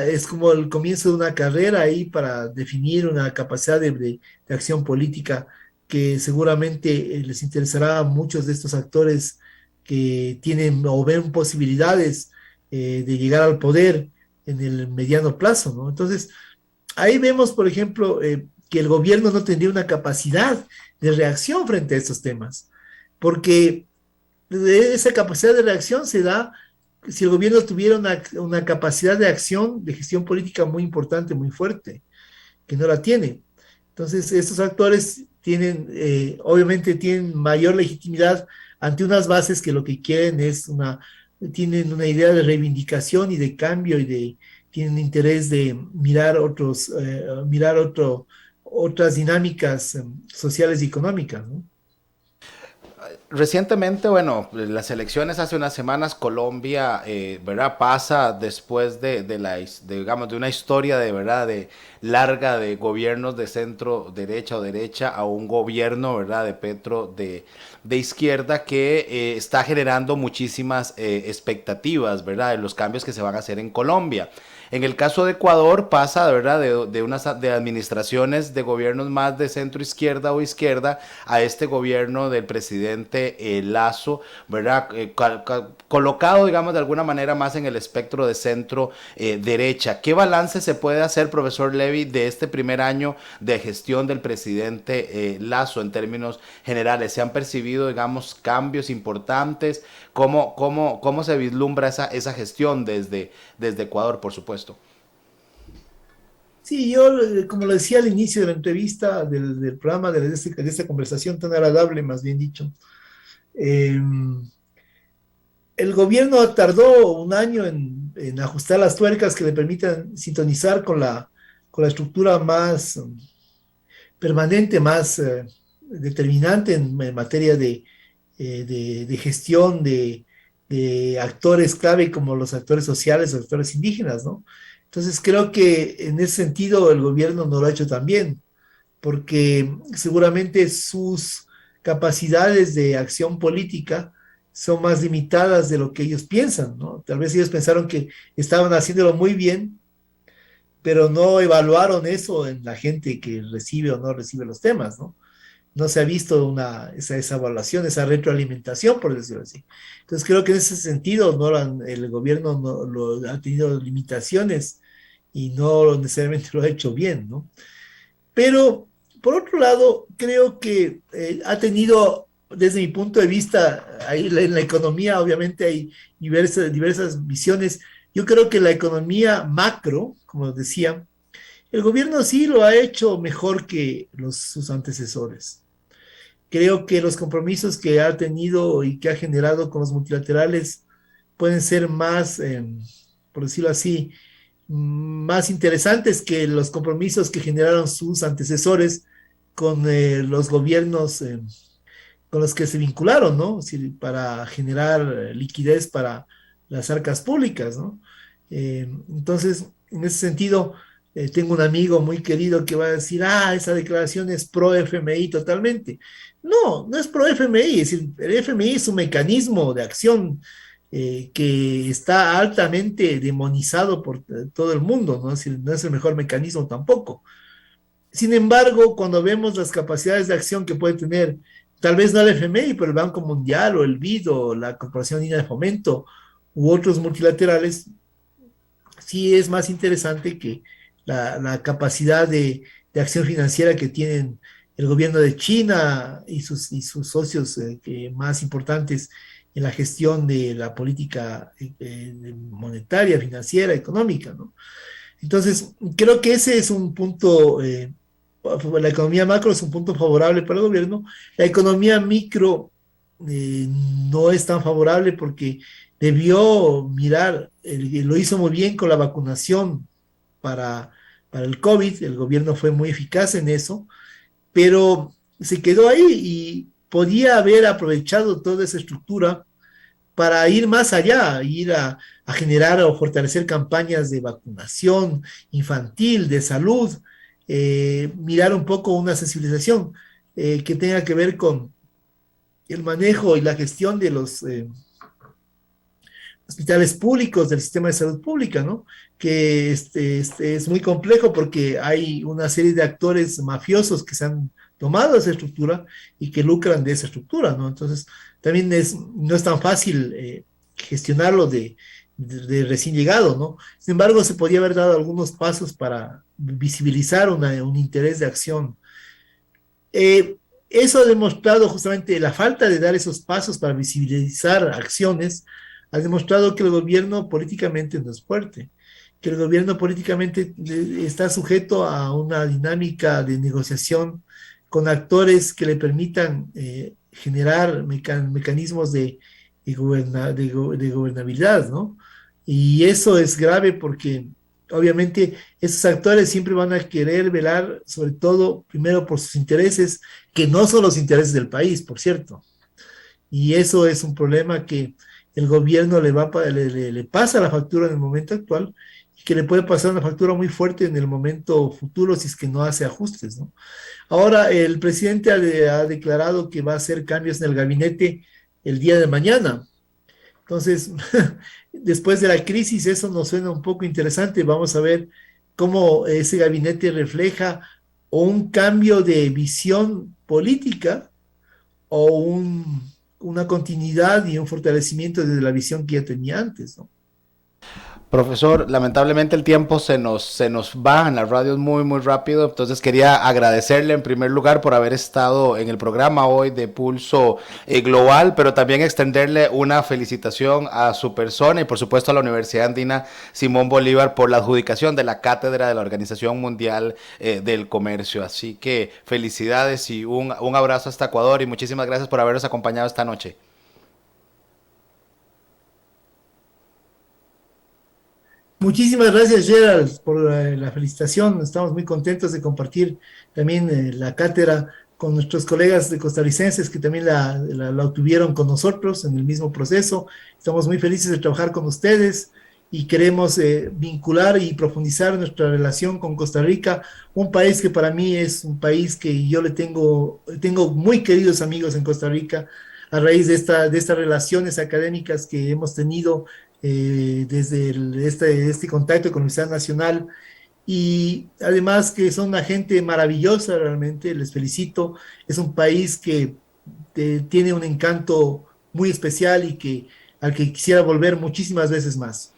es como el comienzo de una carrera ahí para definir una capacidad de acción política que seguramente les interesará a muchos de estos actores que tienen o ven posibilidades de llegar al poder en el mediano plazo, ¿no? Entonces, ahí vemos, por ejemplo, que el gobierno no tendría una capacidad de reacción frente a estos temas, porque esa capacidad de reacción se da si el gobierno tuviera una capacidad de acción, de gestión política muy importante, muy fuerte, que no la tiene. Entonces, estos actores obviamente tienen mayor legitimidad ante unas bases que lo que quieren tienen una idea de reivindicación y de cambio tienen interés de otras dinámicas sociales y económicas, ¿no? Recientemente, bueno, las elecciones hace unas semanas, Colombia, ¿verdad? Pasa después digamos, de una historia de verdad, de larga de gobiernos de centro derecha o derecha a un gobierno, ¿verdad? De Petro de izquierda que está generando muchísimas expectativas, ¿verdad? De los cambios que se van a hacer en Colombia. En el caso de Ecuador pasa, de verdad, de administraciones de gobiernos más de centro izquierda o izquierda a este gobierno del presidente Lazo, ¿verdad? Colocado, digamos, de alguna manera más en el espectro de centro derecha. ¿Qué balance se puede hacer, profesor Levy, de este primer año de gestión del presidente Lazo en términos generales? ¿Se han percibido, digamos, cambios importantes? ¿Cómo se vislumbra esa gestión desde Ecuador, por supuesto? Sí, yo, como lo decía al inicio de la entrevista, del programa, de esta conversación tan agradable, más bien dicho, eh, el gobierno tardó un año en ajustar las tuercas que le permitan sintonizar con la estructura más permanente, más determinante en materia de gestión de actores clave como los actores sociales, los actores indígenas, ¿no? Entonces creo que en ese sentido el gobierno no lo ha hecho tan bien, porque seguramente sus capacidades de acción política son más limitadas de lo que ellos piensan, ¿no? Tal vez ellos pensaron que estaban haciéndolo muy bien, pero no evaluaron eso en la gente que recibe o no recibe los temas, ¿no? No se ha visto esa evaluación, esa retroalimentación, por decirlo así. Entonces creo que en ese sentido el gobierno ha tenido limitaciones y no necesariamente lo ha hecho bien, ¿no? Pero por otro lado, creo que ha tenido, desde mi punto de vista, ahí en la economía obviamente hay diversas visiones. Yo creo que la economía macro, como decía, el gobierno sí lo ha hecho mejor que sus antecesores. Creo que los compromisos que ha tenido y que ha generado con los multilaterales pueden ser más, por decirlo así, más interesantes que los compromisos que generaron sus antecesores con los gobiernos con los que se vincularon, ¿no? Es decir, para generar liquidez para las arcas públicas, ¿no? Entonces, en ese sentido, tengo un amigo muy querido que va a decir, esa declaración es pro FMI totalmente. No, no es pro FMI, es decir, el FMI es un mecanismo de acción que está altamente demonizado por todo el mundo, ¿no? Es decir, no es el mejor mecanismo tampoco. Sin embargo, cuando vemos las capacidades de acción que puede tener, tal vez no el FMI, pero el Banco Mundial o el BID o la Corporación Andina de Fomento u otros multilaterales, sí es más interesante que la capacidad de acción financiera que tienen el gobierno de China y sus socios más importantes en la gestión de la política monetaria, financiera, económica, ¿no? Entonces, creo que ese es un punto, la economía macro es un punto favorable para el gobierno. La economía micro no es tan favorable porque debió mirar, lo hizo muy bien con la vacunación para, para el COVID, el gobierno fue muy eficaz en eso, pero se quedó ahí podía haber aprovechado toda esa estructura para ir más allá, ir a generar o fortalecer campañas de vacunación infantil, de salud, mirar un poco una sensibilización que tenga que ver con el manejo y la gestión de los hospitales públicos, del sistema de salud pública, ¿no? Que es muy complejo porque hay una serie de actores mafiosos que se han tomado esa estructura y que lucran de esa estructura, ¿no? Entonces, también no es tan fácil gestionarlo de recién llegado, ¿no? Sin embargo, se podía haber dado algunos pasos para visibilizar un interés de acción. Eso ha demostrado justamente la falta de dar esos pasos para visibilizar acciones, ha demostrado que el gobierno políticamente no es fuerte, que el gobierno políticamente está sujeto a una dinámica de negociación con actores que le permitan generar mecanismos de gobernabilidad, ¿no? Y eso es grave porque obviamente esos actores siempre van a querer velar sobre todo primero por sus intereses, que no son los intereses del país, por cierto. Y eso es un problema que el gobierno le pasa la factura en el momento actual y que le puede pasar una factura muy fuerte en el momento futuro si es que no hace ajustes, ¿no? Ahora, el presidente ha declarado que va a hacer cambios en el gabinete el día de mañana. Entonces, después de la crisis, eso nos suena un poco interesante. Vamos a ver cómo ese gabinete refleja o un cambio de visión política o una continuidad y un fortalecimiento de la visión que ya tenía antes, ¿no? Profesor, lamentablemente el tiempo se nos va en las radios muy rápido, entonces quería agradecerle en primer lugar por haber estado en el programa hoy de Pulso Global, pero también extenderle una felicitación a su persona y por supuesto a la Universidad Andina Simón Bolívar por la adjudicación de la cátedra de la Organización Mundial del Comercio. Así que felicidades y un abrazo hasta Ecuador y muchísimas gracias por habernos acompañado esta noche. Muchísimas gracias, Gerald, por la felicitación. Estamos muy contentos de compartir también la cátedra con nuestros colegas de costarricenses que también la obtuvieron con nosotros en el mismo proceso. Estamos muy felices de trabajar con ustedes y queremos vincular y profundizar nuestra relación con Costa Rica, un país que para mí es un país que yo tengo muy queridos amigos en Costa Rica a raíz de estas relaciones académicas que hemos tenido desde este contacto con la Universidad Nacional y además que son una gente maravillosa realmente, les felicito, es un país que tiene un encanto muy especial y al que quisiera volver muchísimas veces más.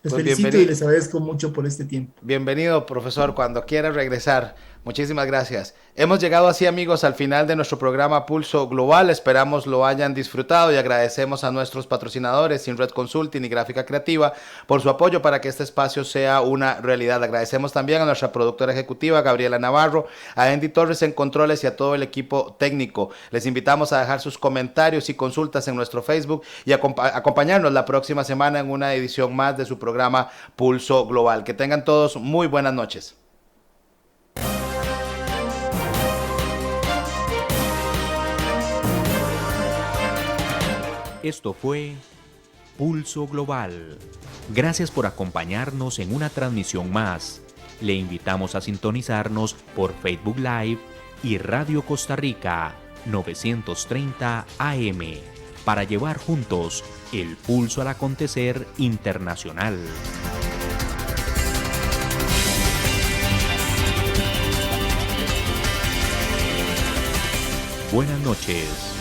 Les Pues felicito y les agradezco mucho por este tiempo. Bienvenido, profesor, cuando quiera regresar. Muchísimas gracias. Hemos llegado así, amigos, al final de nuestro programa Pulso Global. Esperamos lo hayan disfrutado y agradecemos a nuestros patrocinadores, Sinred Consulting y Gráfica Creativa, por su apoyo para que este espacio sea una realidad. Agradecemos también a nuestra productora ejecutiva, Gabriela Navarro, a Andy Torres en controles y a todo el equipo técnico. Les invitamos a dejar sus comentarios y consultas en nuestro Facebook y acompañarnos la próxima semana en una edición más de su programa Pulso Global. Que tengan todos muy buenas noches. Esto fue Pulso Global. Gracias por acompañarnos en una transmisión más. Le invitamos a sintonizarnos por Facebook Live y Radio Costa Rica 930 AM para llevar juntos el pulso al acontecer internacional. Buenas noches.